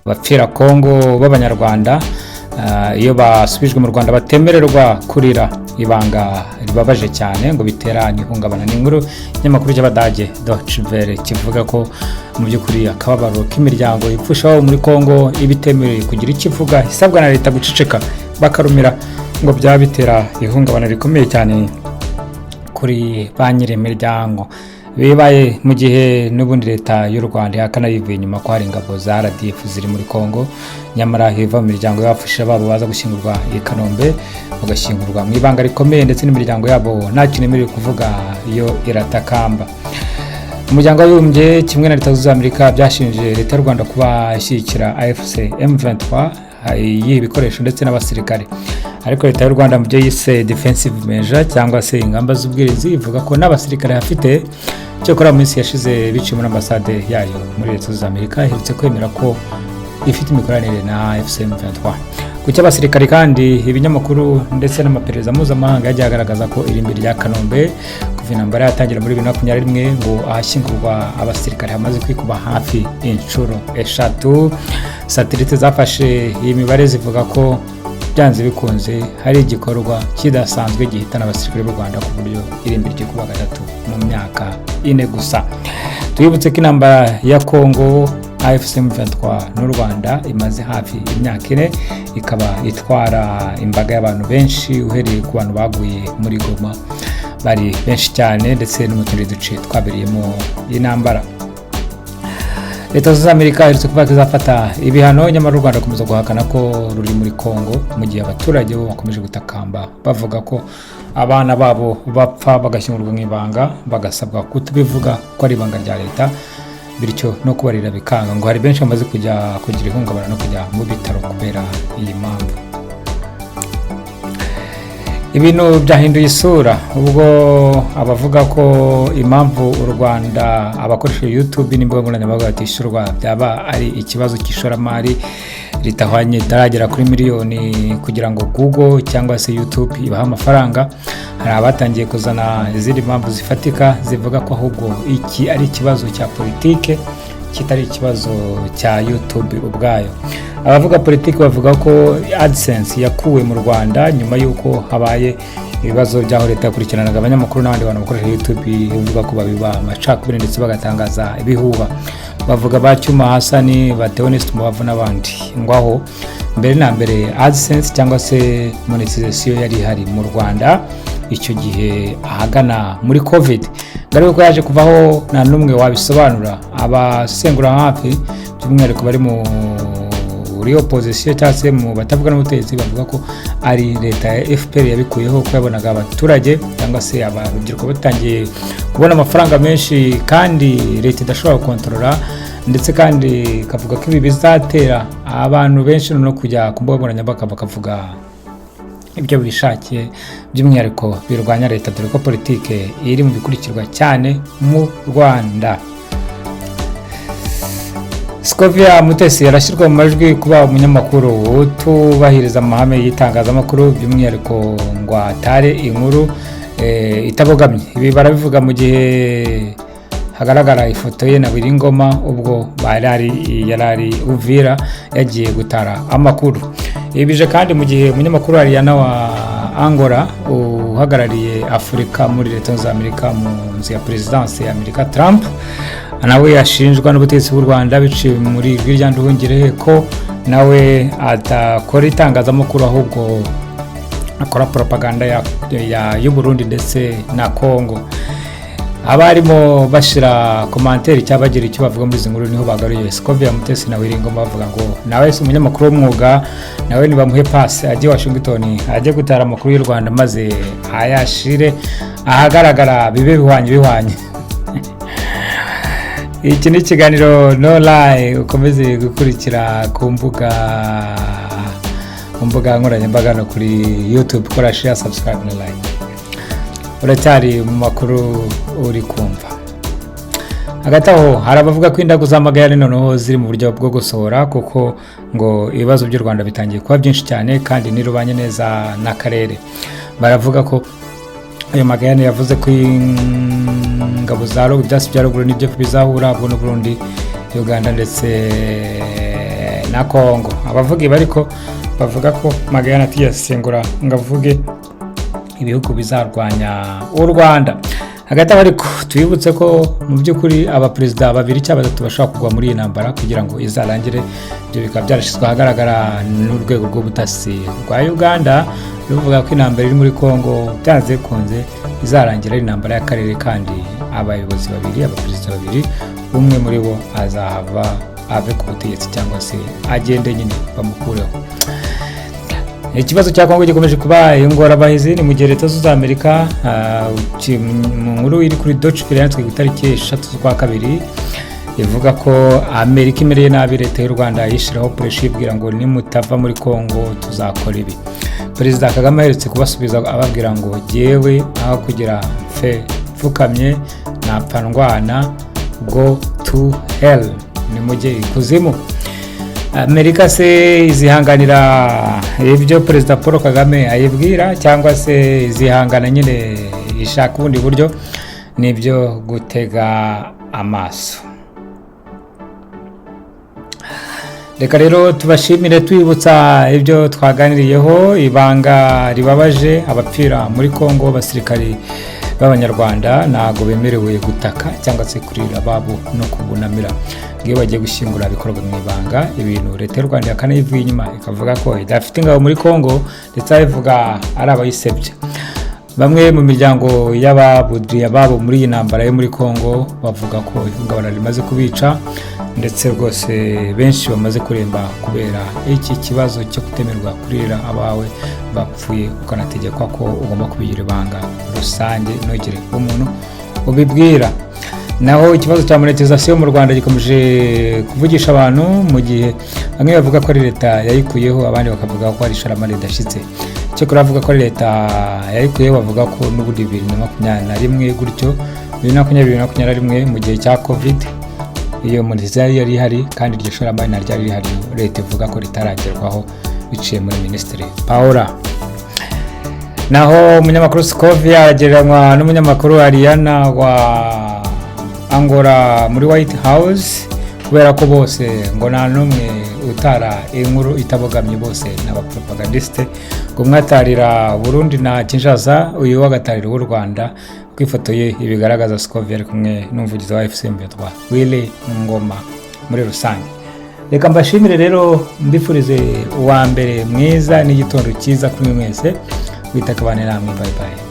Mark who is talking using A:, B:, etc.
A: bapfira Kongo b'abanyarwanda iyo basubijwe mu Rwanda batemererwa kurira ibanga ribabaje cyane ngo bitera n'ihungabana. N'inkuru y'amakuru y'Abadage Deutsche Welle kivuga ko mu by'ukuri akababaro k'imiryango ipfusha muri Kongo ibitemereye kugira ikivuga isabwa na leta guceceka bakarumira ngo byaba bitera ihungabana rikomeye cyane kuri ba nyir'imiryango. Bibaye mu gihe n'ubundi leta y'u Rwanda yakanayivuye inyuma ko hari ingabo za RDF ziri muri Kongo, nyamara hiva mu miryango y'abafasha babo baza gushyingurwa i Kanombe bagashyingurwa mu ibanga rikomeye, ndetse n'imiryango yabo nta kintu imerewe kuvuga iyo iratakamba. Umuryango w'abibumbye kimwe na leta zunze Amerika byashinje leta y'u Rwanda kuba ishyigikira AFC M23 yiha ibikoresho ndetse n'abasirikare, ariko leta y'u Rwanda mu byo yise defensive measure cyangwa se ingamba z'ubwirinzi ivuga ko n'abasirikare hafite cyo kora mu minsi yashize biciye muri ambasade yayo muri leta zunze Amerika iherutse kwemera ko ifite imikoranire na AFC M23. Ku cy'abasirikare kandi ibinyamakuru ndetse n'amaperereza mpuzamahanga yagiye agaragaza ko irimbi rya Kanombe kuva intambara yatangira muri 2021 ngo ahashyingurwa abasirikare hamaze kwikuba hafi inshuro 3. Satelite zafashe iyi mibare zivuga ko byanze bikunze hari igikorwa kidasanzwe gihitana abasirikare b'u Rwanda ku buryo irimbi ry'ikuba gatatu mu myaka 4 gusa. Tuyibutse ko intambara ya Kongo AFC M23 n'u Rwanda imaze hafi imyaka 4 ikaba itwara imbaga y'abantu benshi uhereye ku bantu baguye muri Goma bari benshi cyane, ndetse no mu tundi duce twabereyemo intambara. Leta zunze Amerika iherutse kuvuga ko izafata ibihano, nyamara u Rwanda rukomeza guhakana ko ruri muri Kongo mu gihe abaturage bo bakomeje gutakamba bavuga ko abana babo bapfa bagashyingurwa mu ibanga, bagasabwa kutabivuga ko ari ibanga rya leta, bityo no kubarira bikanga. Ngo hari benshi bamaze kujya kugira ihungabana no kujya mu bitaro kubera iyi mpamvu. Ibintu byahinduye isura ubwo abavuga ko impamvu u Rwanda abakoresha YouTube n'imbuga nkoranyambaga batishyurwa byaba ari ikibazo cy'ishoramari ritahwanye itaragera kuri miliyoni kugira ngo Google cyangwa se YouTube ibaha amafaranga. Hari abatangiye kuzana izindi mpamvu zifatika zivuga ko ahubwo iki ari ikibazo cya politike kitari ikibazo cya YouTube ubwayo. Abavuga politiki bavuga ko AdSense yakuwe mu Rwanda nyuma y'uko habaye ibibazo byaho leta yakurikiranaga abanyamakuru n'abandi bantu bakoresha YouTube bivuga ko babiba amacakubiri ndetse bagatangaza ibihuha. Bavuga ba Cyuma Hasani, ba Theoneste Mubavu n'abandi. Ngwaho mbere na mbere AdSense cyangwa se monetization yari hari mu Rwanda icyo gihe ahagana muri COVID. Ngari ko yaje kuvaho nta numwe wabisobanura. Abasengura hafi by'umwihariko bari mu opposition cyangwa se mu batavuga n'ubutegetsi bavuga ko ari leta ya FPR yabikuyeho ko yabonaga abaturage cyangwa se abarubyiruko batangiye kubona amafaranga menshi kandi leta idashobora gukontorora, ndetse kandi kavuga ko ibi bizatera abantu benshi no kujya ku mbuga nkoranyambaga bakavuga ibyo bishakiye, by'umwihariko birwanya leta, dore ko politike iri mu bikurikirwa cyane mu Rwanda. Scovia Mutesi yarashyirwa mu majwi kuba umunyamakuru utubahiriza amahame y'itangazamakuru, by'umwihariko ngo atare inkuru itabogamye. Ibi barabivuga mu gihe hagaragara ifoto ye na Wiringoma ubwo yarari Uvira yagiye gutara amakuru. Ibije kandi mu gihe umunyamakuru Ariana wa Angola uhagarariye Afurika muri leta zunze Amerika mu nzu ya presidence ya Amerika Trump nawe yashinjwa n'ubutegetsi bw'u Rwanda biciye muri rw'irya Nduhungire ko nawe atakora itangazamakuru ahubwo akora propaganda y'u Burundi ndetse na Kongo. Abarimo bashira commentaire cyabagira icyo bavuga muri izi nkuru niho bagaruye Scovia Mutesi na Wiringoma bavuga ngo nawe se umunyamakuru w'umwuga nawe nibamuhe pass ajye Washington ajye gutara amakuru y'u Rwanda maze ayashire ahagaragara bibe bihwanye. Iki ni ikiganiro No Lie ukomeze gukurikira ku mbuga nkoranyambaga no kuri YouTube, kora share, subscribe na like. Uracyari mu makuru uri kumva. Hagati aho hari abavuga ko indagu z'amagare noneho ziri mu buryo bwo gusohora kuko ngo ibibazo by'u Rwanda bitangiye kuba byinshi cyane kandi nirubanye neza n'akarere. Baravuga ko ayo magare yavuze ko ingabo za Ruguru byasi bya Ruguru n'ibyo bizahura bwo n'u Burundi, Uganda ndetse na Kongo. Abavuga ibi ariko bavuga ko Magayane atiyasengura ngo avuge ibihugu bizarwanya u Rwanda. Hagati aho ariko twibutse ko mu by'ukuri abaperezida babiri cyangwa batatu bashobora kugwa muri iyi ntambara kugira ngo izarangire. Ibyo bikaba byarashyizwe ahagaragara n'urwego rw'ubutasi rwa Uganda ruvuga ko intambara iri muri Kongo byanze bikunze izarangira ari intambara y'akarere, kandi abayobozi babiri, abaperezida babiri, umwe muri bo azahava ave ku butegetsi cyangwa se agende nyine bamukureho. Ikibazo cya Kongo gikomeje kuba ingorabahizi. Ni mu gihe Leta Zunze Amerika mu nkuru iri kuri Deutsche Welle yanditswe ku itariki 3 z'ukwa kabiri ivuga ko Amerika imereye nabi Leta y'u Rwanda yishiraho pressure ibwira ngo nimutava muri Kongo tuzakora ibi. Perezida Kagame aherutse kubasubiza ababwira ngo jewe aho kugira pfukamye napfa ndwana, go to hell, ni mujye ikuzimu. Amerika se izihanganira ibyo Perezida Paul Kagame ayibwira cyangwa se izihangana nyine ishaka ubundi buryo? Nibyo gutega amaso. Reka rero tubashimire twibutsa ibyo twaganiriyeho. Ibanga ribabaje abapfira muri Kongo, abasirikari b'Abanyarwanda ntago bemerewe gutaka cyangwa se kurira babo no kubunamira ngiye bagiye gushyingura bikorwa mu ibanga. Ibintu Leta y'u Rwanda yakanayivuye inyuma ikavuga ko idafite ingabo muri Kongo ndetse ivuga ari abayisebye. Bamwe mu miryango y'ababudriya babo muri iyi ntambara yo muri Kongo bavuga ko ihungabana rimaze kubica ndetse rwose benshi bamaze kuremba kubera iki kibazo cyo kutemerwa kurira abawe bapfuye, ukanategekwa ko ugomba kubigira ibanga rusange ntugire umuntu ubibwira. Naho ikibazo cya monetization mu Rwanda gikomeje kuvugisha abantu, mu gihe bamwe bavuga ko Leta yayikuyeho, abandi bakavuga ko ari ishoramari ridashitse. Cyo kuravuga ko Leta yayikuyeho bavuga ko n'ubundi 2021 gutyo 2021 mu gihe cya Covid iyo monetization yari ihari kandi iryo shoramari naryo rihari, Leta ivuga ko ritaragerwaho biciye muri Ministry Paula. Naho umunyamakuru Scovia agereranywa n'umunyamakuru Ariana wa Angola muri White House kubera ko bose ngo nta n'umwe utara inkuru itabogamye, bose n'abapropagandiste. Ngo mwatarira Burundi na Kinshasa, uyu wagatarira w'u Rwanda. Kwifotoye ibigaragaza Scovia ari kumwe n'umuvugizi wa FCM23 Willy Ngoma muri rusange. Reka mbashimire rero, mbifurize uwa mbere mwiza n'igitondo cyiza kuri mwese. Witakabane namwe, bye bye.